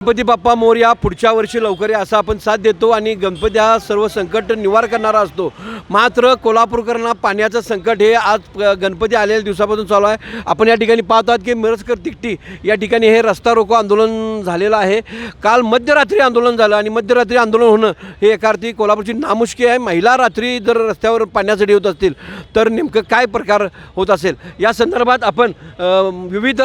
गणपती बाप्पा मोरया पुढच्या वर्षी लवकर या असा आपण साथ देतो आणि गणपती हा सर्व संकट निवार करणारा असतो। मात्र कोल्हापूरकरांना पाण्याचं संकट हे आज गणपती आलेल्या दिवसापासून चालू आहे। आपण या ठिकाणी पाहतो आहात की मिरजकर तिकटी या ठिकाणी हे रस्ता रोको आंदोलन झालेलं आहे। काल मध्यरात्री आंदोलन झालं आणि मध्यरात्री आंदोलन होणं हे एका अर्थी कोल्हापूरची नामुष्की आहे। महिला रात्री जर रस्त्यावर पाण्यासाठी होत असतील तर नेमकं काय प्रकार होत असेल या संदर्भात आपण विविध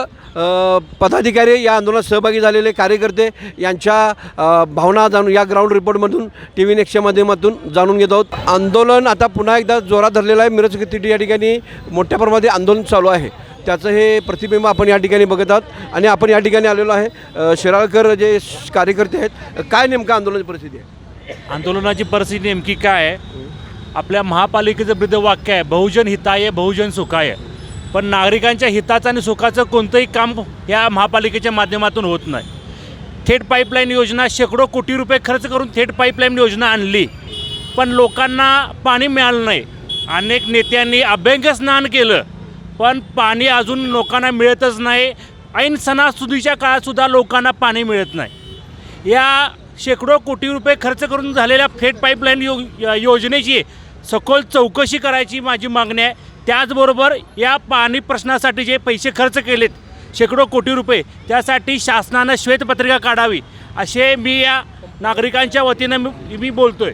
पदाधिकारी या आंदोलनात सहभागी झालेले कार्यकर्ते यांच्या भावना जाणून या ग्राउंड रिपोर्टमधून TV नेक्स्टच्या माध्यमातून जाणून घेत आहोत। आंदोलन आता पुन्हा एकदा जोरात धरलेलं आहे। मिरज तिटी या ठिकाणी मोठ्या प्रमाणात आंदोलन चालू आहे, त्याचं हे प्रतिबिंब आपण या ठिकाणी बघत आहोत आणि आपण या ठिकाणी आलेलो आहे। शिराळकर जे कार्यकर्ते आहेत, काय नेमकं आंदोलनाची परिस्थिती आहे? आंदोलनाची परिस्थिती नेमकी काय आहे? आपल्या महापालिकेचं ब्रीदवाक्य आहे बहुजन हिताय बहुजन सुखाय, पण नागरिकांच्या हिताचं आणि सुखाचं कोणतंही काम या महापालिकेच्या माध्यमातून होत नाही। थेट पाईपलाईन योजना शेकडो कोटी रुपये खर्च करून थेट पाईपलाईन योजना आणली, पण लोकांना पाणी मिळालं नाही। अनेक नेत्यांनी अभ्यंग स्नान केलं, पण पाणी अजून लोकांना मिळतच नाही। ऐन सणासुदीच्या काळातसुद्धा लोकांना पाणी मिळत नाही। या शेकडो कोटी रुपये खर्च करून झालेल्या थेट पाईपलाईन योजनेची सखोल चौकशी करायची माझी मागणी आहे। त्याचबरोबर या पाणी प्रश्नासाठी जे पैसे खर्च केलेत शेकडो कोटी रुपये, त्यासाठी शासनानं श्वेतपत्रिका काढावी असे मी या नागरिकांच्या वतीनं मी बोलतोय।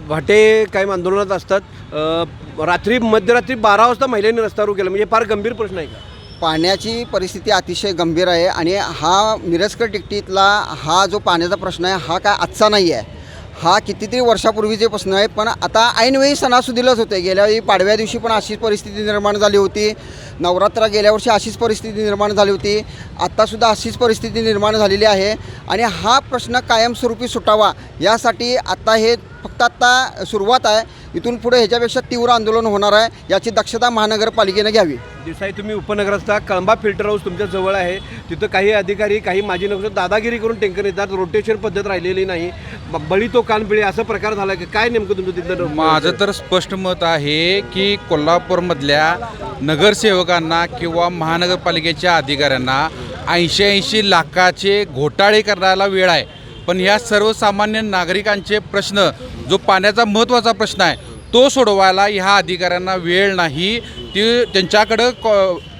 भाटे कायम आंदोलनात असतात, रात्री मध्यरात्री 12 वाजता महिलांनी रस्ता रोको केला, म्हणजे फार गंभीर प्रश्न आहे का? पाण्याची परिस्थिती अतिशय गंभीर आहे आणि हा मिरजकर तिकटीतला हा जो पाण्याचा प्रश्न आहे हा काय आजचा नाही आहे, हा कितीतरी वर्षापूर्वीचे प्रश्न आहे। पण आता ऐनवेळी सणासुदीलाच होते। गेल्यावेळी पाडव्या दिवशी पण अशीच परिस्थिती निर्माण झाली होती, नवरात्र गेल्या वर्षी अशीच परिस्थिती निर्माण झाली होती, आत्तासुद्धा अशीच परिस्थिती निर्माण झालेली आहे। आणि हा प्रश्न कायमस्वरूपी सुटावा यासाठी आता हे फक्त आत्ता सुरुवात आहे, इथून पुढे ह्याच्यापेक्षा तीव्र आंदोलन होणार आहे, याची दक्षता महानगरपालिकेनं घ्यावी। देसाई, तुम्ही उपनगरस्थ कळंबा फिल्टर हाऊस तुमच्या जवळ आहे, तिथं काही अधिकारी काही माजी नगर दादागिरी करून टँकर येतात, रोटेशन पद्धत राहिलेली नाही, बळी तो कानपिळी असा प्रकार झाला की काय नेमकं तुमचं तिथलं? माझं तर स्पष्ट मत आहे की कोल्हापूरमधल्या नगरसेवकांना किंवा महानगरपालिकेच्या अधिकाऱ्यांना 80 लाखाचे घोटाळे करायला वेळ आहे, पण ह्या सर्वसामान्य नागरिकांचे प्रश्न जो पाण्याचा महत्त्वाचा प्रश्न आहे तो सोडवायला ह्या अधिकाऱ्यांना वेळ नाही। ती त्यांच्याकडं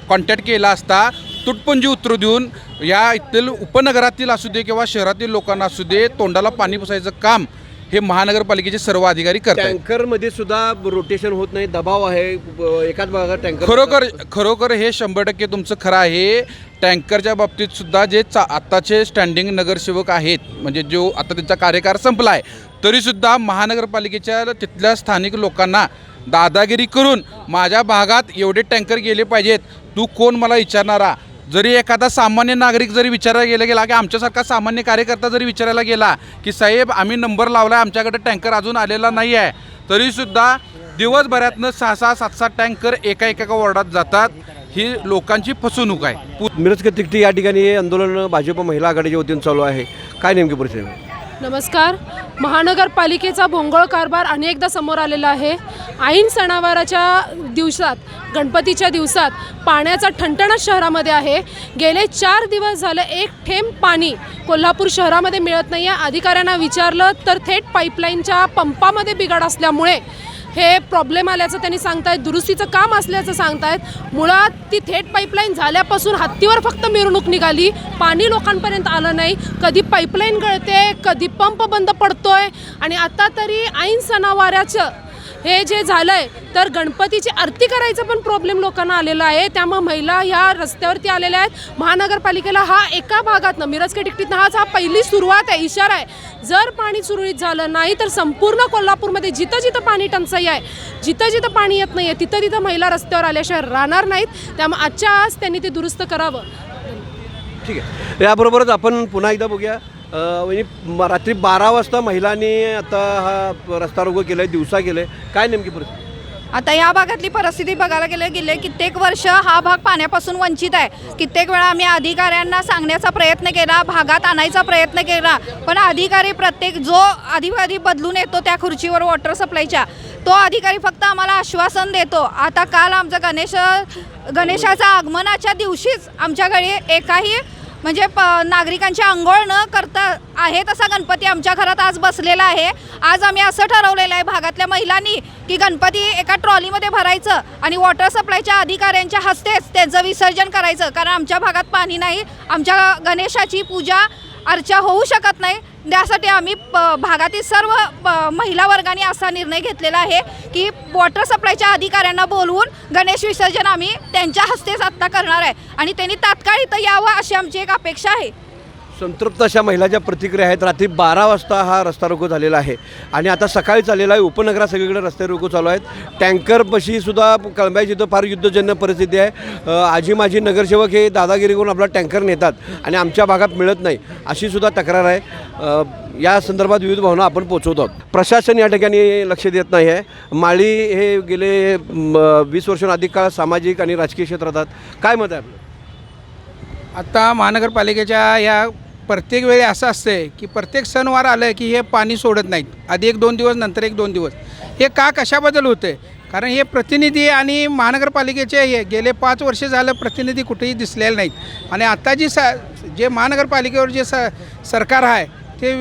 कॉन्टॅक्ट केला असता तुटपुंजी उत्तर देऊन या इथील उपनगरातील असू दे किंवा शहरातील लोकांना असू दे तोंडाला पाणी पुसायचं काम हे महानगरपालिकेचे सर्व अधिकारी करतात। टँकरमध्ये सुद्धा रोटेशन होत नाही, दबाव आहे एकाच भागात टँकर। खरोखर हे 100% तुमचं खरं आहे। टँकरच्या बाबतीत सुद्धा जे आत्ताचे स्टँडिंग नगरसेवक आहेत, म्हणजे जो आता त्यांचा कार्यकाळ संपला आहे, तरीसुद्धा महानगरपालिकेच्या तिथल्या स्थानिक लोकांना दादागिरी करून माझ्या भागात एवढे टँकर गेले पाहिजेत, तू कोण मला विचारणारा। जरी एखादा सामान्य नागरिक जरी विचारायला गेला की आमच्यासारखा सामान्य कार्यकर्ता जरी विचारायला गेला की साहेब आम्ही नंबर लावला आहे, आमच्याकडे टँकर अजून आलेला नाही आहे, तरीसुद्धा दिवसभरातनं 6-6, 7-7 टँकर एका वॉर्डात जातात। ही लोकांची फसवणूक आहे। मिरजकर तिकटी या ठिकाणी हे आंदोलन भाजप महिला आघाडीच्या वतीने चालू आहे, काय नेमकी परिस्थिती आहे? नमस्कार। महानगरपालिकेचा भोंगळ कारभार अनेकदा समोर आलेला आहे। ऐन सणावाराच्या दिवसात, गणपतीच्या दिवसात पाण्याचा ठणठणाट शहरामध्ये आहे। गेले 4 दिवस झाले एक थेंब पाणी कोल्हापूर शहरामध्ये मिळत नाही आहे। अधिकाऱ्यांना विचारलं तर थेट पाईपलाईनच्या पंपामध्ये बिघाड असल्यामुळे हे प्रॉब्लेम आल्याचं त्यांनी सांगतायत, दुरुस्तीचं काम असल्याचं सांगतायत। मुळात ती थेट पाईपलाईन झाल्यापासून हत्तीवर फक्त मिरवणूक निघाली, पाणी लोकांपर्यंत आलं नाही। कधी पाईपलाईन गळते, कधी पंप बंद पडतोय आणि आता तरी ऐन सणावाराचं हे जे झालं आहे तर गणपतीची आरती करायचा पण प्रॉब्लेम लोकांना आलेला आहे। त्यामुळे महिला ह्या रस्त्यावरती आलेल्या आहेत। महानगरपालिकेला हा एका भागातनं मिरजकर तिकटीतनं हा पहिली सुरुवात आहे, इशारा आहे। जर पाणी सुरळीत झालं नाही तर संपूर्ण कोल्हापूरमध्ये जिथं जिथं पाणी टंचाई आहे, जिथं जिथं पाणी येत नाही आहे, तिथं तिथं महिला रस्त्यावर आल्याशिवाय राहणार नाहीत। त्यामुळे आजच्या आज त्यांनी ते दुरुस्त करावं। ठीक आहे, याबरोबरच आपण पुन्हा एकदा बघूया। म्हणजे रात्री 12 वाजता महिलांनी आता हा रस्ता रोको केला आहे, दिवसा केलं आहे, काय नेमकी परिस्थिती? आता या भागातली परिस्थिती बघायला गेले कित्येक वर्ष हा भाग पाण्यापासून वंचित आहे। कित्येक वेळा आम्ही अधिकाऱ्यांना सांगण्याचा प्रयत्न केला, भागात आणायचा प्रयत्न केला, पण अधिकारी प्रत्येक जो अधिकारी बदलून येतो त्या खुर्चीवर वॉटर सप्लायच्या, तो अधिकारी फक्त आम्हाला आश्वासन देतो। आता काल आमचं गणेशाच्या आगमनाच्या दिवशीच आमच्याकडे एकाही म्हणजे नागरिकांची अंघोळ न करता आहे तसा गणपती आमच्या घरात आज बसलेला आहे. आज आम्ही असं ठरवलेलं आहे भागातल्या महिलांनी की गणपती एका ट्रॉलीमध्ये भरायचं आणि वॉटर सप्लायच्या अधिकाऱ्यांच्या हस्तेच त्यांचं विसर्जन करायचं, कारण आमच्या भागात पाणी नाही, आमच्या गणेशाची पूजा अर्चा होऊ शकत नाही. त्यासाठी आम्ही भागातील सर्व महिला वर्गाने असा निर्णय घेतलेला आहे की वॉटर सप्लायच्या अधिकाऱ्यांना बोलवून गणेश विसर्जन आम्ही त्यांच्या हस्तेच आत्ता करणार आहे आणि त्यांनी तात्काळ इथं यावं अशी आमची एक अपेक्षा आहे. संतृप्त अशा महिलाच्या प्रतिक्रिया आहेत. रात्री 12 वाजता हा रस्ता रोको झालेला आहे आणि आता सकाळी चाललेला आहे. उपनगरात सगळीकडे रस्ते रोको चालू आहेत. टँकरपाशी सुद्धा कळंब्याची इथं फार युद्धजन्य परिस्थिती आहे. आजी माजी नगरसेवक हे दादागिरी करून आपला टँकर नेतात आणि आमच्या भागात मिळत नाही अशी सुद्धा तक्रार आहे. या संदर्भात विविध भावना आपण पोचवत आहोत. प्रशासन या ठिकाणी लक्ष देत नाही आहे. माळी हे गेले 20 वर्षांहून अधिक काळ सामाजिक आणि राजकीय क्षेत्रात आहेत. काय मत आहे आपलं? आता महानगरपालिकेच्या या प्रत्येक वेळी असं असते की प्रत्येक सणवार आलं की हे पाणी सोडत नाहीत, आधी 1-2 दिवस नंतर 1-2 दिवस. हे का कशाबद्दल होते? कारण हे प्रतिनिधी आणि महानगरपालिकेचे हे गेले 5 वर्ष झालं प्रतिनिधी कुठेही दिसलेले नाहीत आणि आता जे महानगरपालिकेवर जे सरकार आहे ते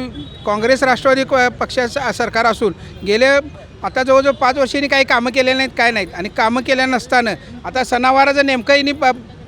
काँग्रेस राष्ट्रवादी पक्षाचं सरकार असून गेले आता जवळजवळ 5 वर्षांनी काही कामं केलेली नाहीत, काय नाहीत. आणि कामं केल्या नसताना आता सणावाराचं नेमकं यांनी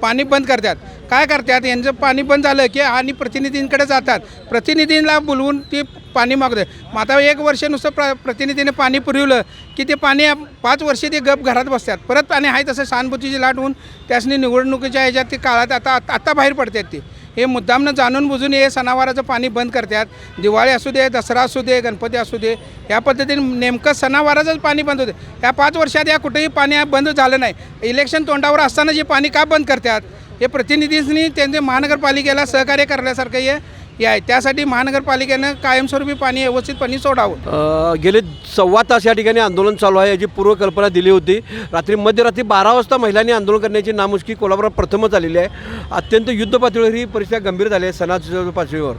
पाणी बंद करतात. काय करतात? यांचं पाणी बंद झालं की आणि प्रतिनिधींकडे जातात, प्रतिनिधींना बोलवून ते पाणी मागतात. मग आता 1 वर्ष नुसतं प्रतिनिधीने पाणी पुरवलं की ते पाणी 5 वर्षे ते गप घरात बसतात. परत पाणी आहे तसं सहानुभूतीची लाट होऊन त्यासनी निवडणुकीच्या ह्याच्यात ते काळात आता बाहेर पडतात. ते हे मुद्दामनं जाणून बुजून हे सणावाराचं पाणी बंद करतात. दिवाळी असू दे, दसरा असू दे, गणपती असू दे, या पद्धतीने नेमकं सणावाराचंच पाणी बंद होते. या 5 वर्षात या कुठेही पाणी बंद झालं नाही. इलेक्शन तोंडावर असताना जे पाणी का बंद करतात? हे प्रतिनिधींनी त्यांचे महानगरपालिकेला सहकार्य करण्यासारखं हे आहे. त्यासाठी महानगरपालिकेनं कायमस्वरूपी पाणी व्यवस्थितपणे सोडावं. गेले 1.25 तास या ठिकाणी आंदोलन चालू आहे. याची पूर्वकल्पना दिली होती. मध्यरात्री 12 वाजता महिलांनी आंदोलन करण्याची नामुष्की कोल्हापुरात प्रथमच आलेली आहे. अत्यंत युद्ध पातळीवर ही परिस्थिती गंभीर झाली आहे. सणाच्या पातळीवर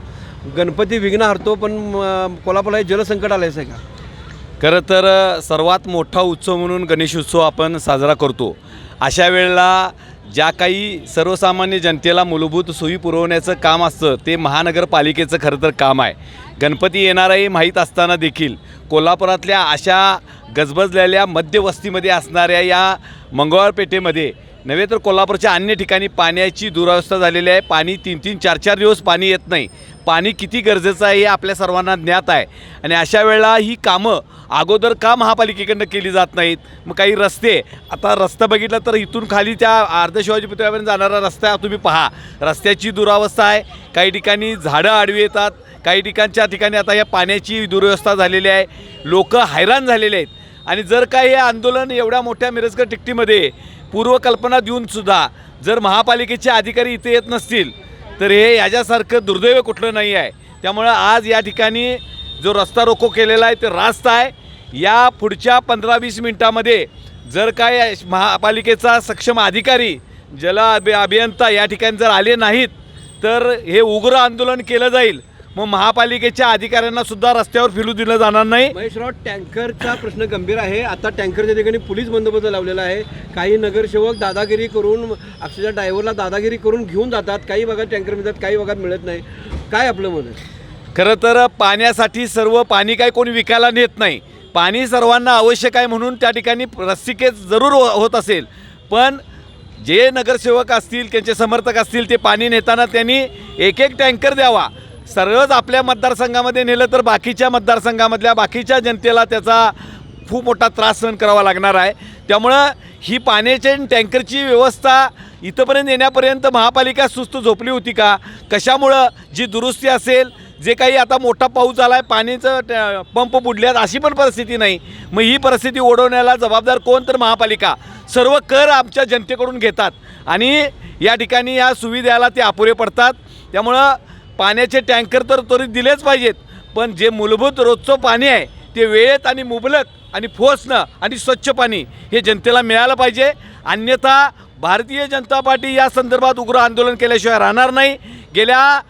गणपती विघ्न हरतो, पण कोल्हापूरला हे जलसंकट आलं आहे का? खरं तर सर्वात मोठा उत्सव म्हणून गणेश उत्सव आपण साजरा करतो. अशा वेळेला ज्या काही सर्वसामान्य जनतेला मूलभूत सोयी पुरवण्याचं काम असतं ते महानगरपालिकेचं खरं तर काम आहे. गणपती येणार आहे माहीत असताना देखील कोल्हापुरातल्या अशा गजबजलेल्या मध्यवस्तीमध्ये असणाऱ्या या मंगळवार पेठेमध्ये नव्हे तर कोल्हापूरच्या अन्य ठिकाणी पाण्याची दुरावस्था झालेली आहे. पाणी 3-3, 4-4 दिवस पाणी येत नाही. पाणी किती गरजेचं आहे हे आपल्या सर्वांना ज्ञात आहे. आणि अशा वेळेला ही कामं अगोदर का महापालिकेकडनं केली जात नाहीत? मग काही रस्ते, आता रस्ता बघितला तर इथून खाली त्या अर्ध शिवाजी पुतळ्यापर्यंत जाणारा रस्ता तुम्ही पहा, रस्त्याची दुरावस्था आहे. काही ठिकाणी झाडं आडवी येतात, काही ठिकाणी आता या पाण्याची दुर्व्यवस्था झालेली आहे. लोक हैराण झालेले आहेत. आणि जर का हे आंदोलन एवढ्या मोठ्या मिरजकर टिकटीमध्ये पूर्वकल्पना देऊनसुद्धा जर महापालिकेचे अधिकारी इथे येत नसतील तर हे याच्यासारखं दुर्दैव कुठलं नाही आहे. त्यामुळं आज या ठिकाणी जो रस्ता रोको केलेला आहे ते रास्त आहे. या पुढच्या 15-20 मिनटामध्ये जर काय महापालिकेचा सक्षम अधिकारी अभियंता या ठिकाणी जर आले नाहीत तर हे उग्र आंदोलन केलं जाईल. मग महापालिकेच्या अधिकाऱ्यांना सुद्धा रस्त्यावर फिरू दिलं जाणार नाही. महेशराव, टँकरचा प्रश्न गंभीर आहे. आता टँकरच्या ठिकाणी पोलीस बंदोबस्त लावलेला आहे. काही नगरसेवक दादागिरी करून अक्षरशः ड्रायव्हरला दादागिरी करून घेऊन जातात. काही भागात टँकर मिळतात, काही भागात मिळत नाही. काय आपलं मत आहे? खरं तर पाण्यासाठी सर्व पाणी काय कोणी विकायला नेत नाही. पाणी सर्वांना आवश्यक आहे म्हणून त्या ठिकाणी रस्सीकेच जरूर होत असेल. पण जे नगरसेवक असतील, त्यांचे समर्थक असतील, ते पाणी नेताना त्यांनी एक टँकर द्यावा. सरळच आपल्या मतदारसंघामध्ये नेलं तर बाकीच्या मतदारसंघामधल्या बाकीच्या जनतेला त्याचा खूप मोठा त्रास सहन करावा लागणार आहे. त्यामुळं ही पाण्याची टँकरची व्यवस्था इथंपर्यंत येण्यापर्यंत महापालिका सुस्त झोपली होती का? कशामुळं जी दुरुस्ती असेल, जे काही आता मोठा पाऊस झाला आहे, पाण्याचं पंप बुडल्यात, अशी पण परिस्थिती नाही. मग ही परिस्थिती ओढवण्याला जबाबदार कोण? तर महापालिका. सर्व कर आमच्या जनतेकडून घेतात आणि या ठिकाणी या सुविधेला ते अपुरे पडतात. त्यामुळं पाण्याचे टँकर तर त्वरित दिलेच पाहिजेत, पण जे मूलभूत रोजचं पाणी आहे ते वेळेत आणि मुबलक आणि फोसणं आणि स्वच्छ पाणी हे जनतेला मिळालं पाहिजे. अन्यथा भारतीय जनता पार्टी या संदर्भात उग्र आंदोलन केल्याशिवाय राहणार नाही. गेल्या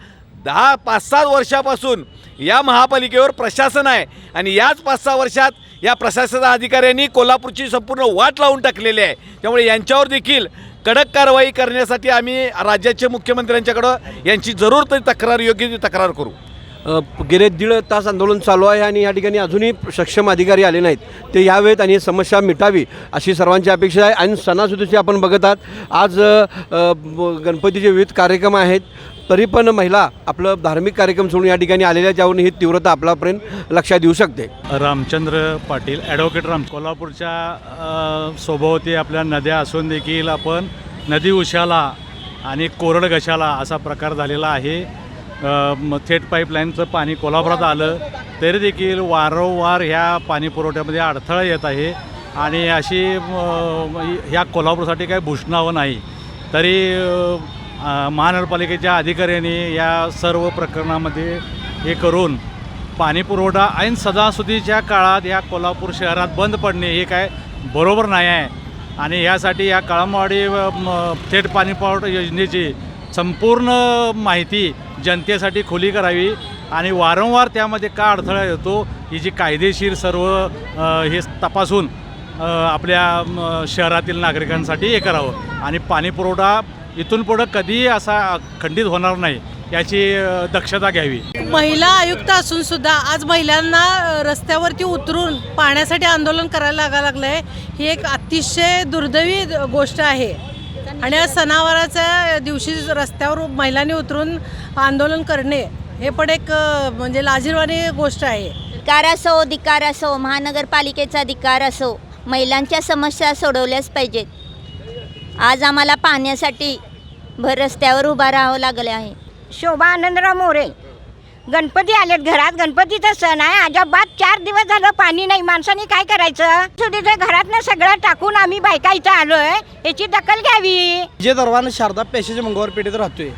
5-7 वर्षापासून या महापालिकेवर प्रशासन आहे आणि याच 5-6 वर्षात या प्रशासनाच्या अधिकाऱ्यांनी कोल्हापूरची संपूर्ण वाट लावून टाकलेली आहे. त्यामुळे यांच्यावर देखील कडक कारवाई करण्यासाठी आम्ही राज्याचे मुख्यमंत्र्यांच्याकडं यांची जरूर तक्रार योग्य ती तक्रार करू. गेले 1.5 तास आंदोलन चालू आहे आणि या ठिकाणी अजूनही सक्षम अधिकारी आले नाहीत. ते यावेत आणि ही समस्या मिटावी अशी सर्वांची अपेक्षा आहे. आणि सणासुदीचे आपण बघत आहात आज गणपतीचे विविध कार्यक्रम आहेत, तरी पण महिला आपलं धार्मिक कार्यक्रम सोडून या ठिकाणी आलेल्या, ज्यावरून ही तीव्रता आपल्यापर्यंत लक्षात येऊ शकते. रामचंद्र पाटील ॲडव्होकेट कोल्हापूरच्या सोबती आपल्या नद्या असून देखील आपण नदी उशाला आणि कोरड घशाला असा प्रकार झालेला आहे. थेट पाईपलाईनचं पाणी कोल्हापुरात आलं तरी देखील वारंवार ह्या पाणी पुरवठ्यामध्ये अडथळा येत आहे आणि अशी ह्या कोल्हापूरसाठी काही भूषणावं नाही. तरी महानगरपालिकेच्या अधिकाऱ्यांनी या सर्व प्रकरणामध्ये हे करून पाणी पुरवठा ऐन सणासुदीच्या काळात या कोल्हापूर शहरात बंद पडणे हे काय बरोबर नाही आहे. आणि यासाठी या कळमवाडी थेट पाणी पुरवठा योजनेची संपूर्ण माहिती जनतेसाठी खुली करावी आणि वारंवार त्यामध्ये का अडथळा येतो ही जी कायदेशीर सर्व हे तपासून आपल्या शहरातील नागरिकांसाठी हे करावं आणि पाणी पुरवठा इथून पुढं कधीही असा खंडित होणार नाही याची दक्षता घ्यावी. महिला आयुक्त असून सुद्धा आज महिलांना रस्त्यावरती उतरून पाण्यासाठी आंदोलन करायला लागायला लागलं आहे. ही एक अतिशय दुर्दैवी गोष्ट आहे आणि आज सणावाराच्या दिवशी रस्त्यावर महिलांनी उतरून आंदोलन करणे हे पण एक म्हणजे लाजिरवाणी गोष्ट आहे. धिक्कार असो महानगरपालिकेचा धिक्कार असो, महिलांच्या समस्या सोडवल्याच पाहिजेत. आज आम्हाला पाण्यासाठी भर रस्त्यावर उभा राहावं लागले आहे. शोभा आनंदराव मोरे. गणपती आलेत घरात, गणपतीचा सण आहे. अजाबात 4 दिवस झालं पाणी नाही. माणसांनी काय करायचं? सुधीच्या घरातनं सगळं टाकून आम्ही बायका इथं आलोय, याची दखल घ्यावी. जे दरवान शारदा पेशेच्या मंगळवार पेठेत राहतोय.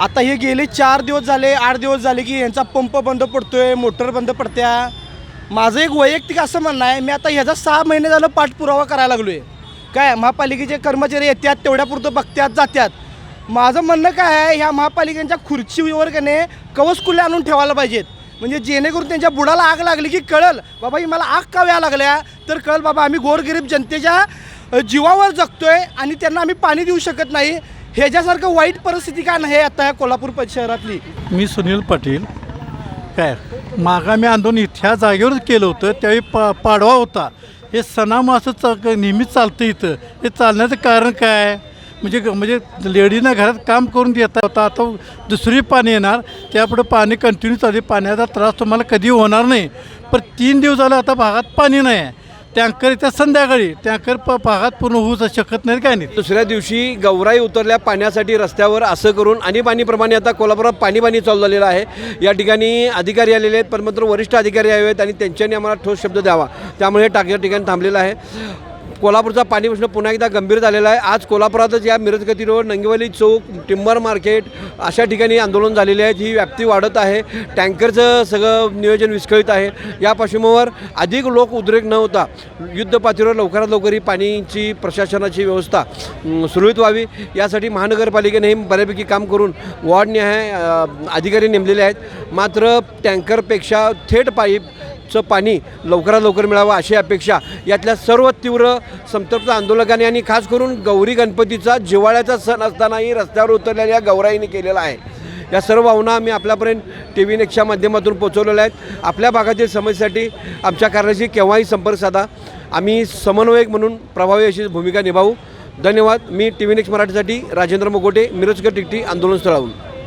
आता हे गेले 4 दिवस झाले, 8 दिवस झाले की यांचा पंप बंद पडतोय, मोटर बंद पडत्या. माझं एक वैयक्तिक असं म्हणणं आहे, मी आता ह्याचा 6 महिने झालं पाठपुरावा करायला लागलोय. काय महापालिकेचे कर्मचारी येतात, तेवढ्यापुरतं बघतात जातात. माझं म्हणणं काय आहे, ह्या महापालिकेच्या खुर्चीवर कने कवच कुल्ल्या आणून ठेवायला पाहिजेत. म्हणजे जेणेकरून त्यांच्या बुडाला आग लागली की कळल बाबा ही मला आग का व्हायला लागल्या, तर कळल बाबा आम्ही गोरगरीब जनतेच्या जीवावर जगतोय आणि त्यांना आम्ही पाणी देऊ शकत नाही. ह्याच्यासारखं वाईट परिस्थिती का नाही आता या कोल्हापूर शहरातली. मी सुनील पाटील. काय मागामी आंदोलन इथ्या जागेवरच केलं होतं, त्यावेळी पाडवा होता. हे सणामासं नेहमीच चालतं इथं. हे चालण्याचं कारण काय? म्हणजे लेडीनं घरात काम करून देता होता, आता दुसरी पाणी येणार, त्यापुढं पाणी कंटिन्यू चालू. पाण्याचा त्रास तुम्हाला कधी होणार नाही. पण 3 दिवस झालं आता भागात पाणी नाही आहे. टँकर येतात संध्याकाळी, टँकर भागात पूर्ण होऊ शकत नाही काय नाही. दुसऱ्या दिवशी गौराई उतरल्या पाण्यासाठी रस्त्यावर, असं करून आणीबाणीप्रमाणे आता कोल्हापुरात पाणी चालू झालेलं आहे. या ठिकाणी अधिकारी आलेले आहेत, पण मात्र वरिष्ठ अधिकारी आले आहेत आणि त्यांच्यानी आम्हाला ठोस शब्द द्यावा, त्यामुळे हे ठिकाणी थांबलेलं आहे. कोल्हापूरचा पाणी प्रश्न पुन्हा एकदा गंभीर झालेला आहे. आज कोल्हापुरातच या मिरजगती रोड, नंगेवाली चौक, टिंबर मार्केट अशा ठिकाणी आंदोलन झालेले आहेत. ही व्याप्ती वाढत आहे. टँकरचं सगळं नियोजन विस्कळीत आहे. या पार्श्वभूमीवर अधिक लोक उद्रेक न होता युद्धपातळीवर लवकरात लवकर ही पाणीची प्रशासनाची व्यवस्था सुरळीत व्हावी यासाठी महानगरपालिकेने हे बऱ्यापैकी काम करून वॉर्डनिहाय अधिकारी नेमलेले आहेत. मात्र टँकरपेक्षा थेट पाईपचं पाणी लवकरात लवकर मिळावं अशी अपेक्षा यातल्या सर्व तीव्र संतप्त आंदोलकांनी आणि खास करून गौरी गणपतीचा जिव्हाळ्याचा सण असतानाही रस्त्यावर उतरलेल्या गौराईने केलेला आहे. या सर्व भावना आम्ही आपल्यापर्यंत TV नेक्स्टच्या माध्यमातून पोहोचवलेल्या आहेत. आपल्या भागातील समस्येसाठी आमच्या कार्याशी केव्हाही संपर्क साधा. आम्ही समन्वयक म्हणून प्रभावी अशी भूमिका निभावू. धन्यवाद. मी TV नेक्स्ट मराठीसाठी राजेंद्र मोगोटे, मिरजकर टिकटी आंदोलन स्थळाहून.